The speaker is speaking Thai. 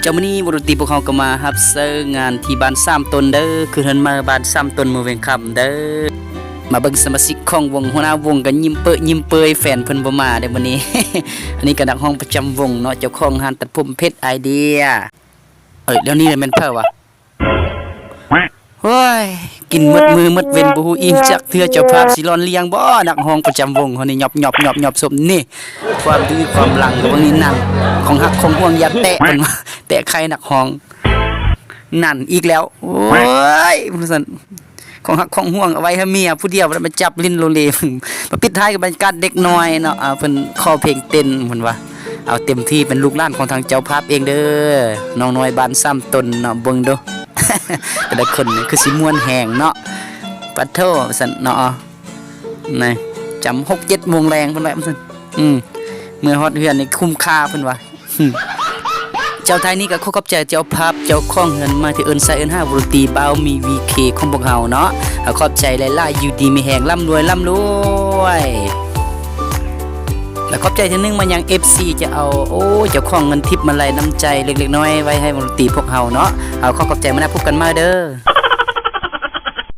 เจ้ามื้อนี้บ่ดนตรีพวกเฮาก็มารับเซิงงานที่บ้าน3ต้นเด้อคือเพิ่นมาบ้าน3ต้นมื้อเวงค่ำเด้อมาเบิ่งสมาชิกของวงหัวหน้าวงก็ยิ้มเป้อยิ้มเปยแฟนเพิ่นบ่มาเด้อมื้อนี้ อันนี้ก็นักร้องประจำวงเนาะเจ้าของร้านตัดผมเพชรไอเดียเดี๋ยวนี้แม่นเพ้อวะโอ้ยกินหมดมือหมดเว้นบ่ฮู้อิ่มจักเทื่อเจ้าภาพสิร้อนเลี้ยงบ่นักร้องประจำวงเฮานี่หยอบสมนี่ความดื้อความหลังก็บ่นี่นั่นของฮักของห่วงอย่าแตะเพิ่นว่าแตะใครนักร้องนั่นอีกแล้วโอ้ยซั่นของฮักของห่วงเอาไว้ให้เมียผู้เดียวมาจับลิ้นโลเลมาปิดท้ายกับบรรยากาศเด็กน้อยเนาะเพิ่นขอเพลงเต้นเพิ่นว่าเอาเต็มที่เป็นลูกหลานของทางเจ้าภาพเองเด้อน้องน้อยบ้าน3ต้นเนาะเบิ่งเด้อ แต่ละคนนี่คือสิม่วนแหงเนาะปัดโทซั่นเนาะนี่จำ6-7 โมงแรงเพิ่นว่าซั่นเมื่อฮอดเฮือนนี่คุ้มค่าเพิ่นว่าเจ้าไทยนี่ก็ขอขอบใจเจ้าภาพเจ้าของเงินมาที่เอิ้นใส่เอิ้นหาบรุตีบ่าวมี VK ของพวกเฮาเนาะขอบใจหลายๆอยู่ดีมีแหงร่ำรวยแล้วขอบใจที่นึงมายัง FC จะเอาเจ้าของเงินทิปมาไล่น้ำใจเล็กๆน้อยๆไว้ให้บรุตีพวกเฮาเนาะขอขอบใจมานะพบกันมาเด้อ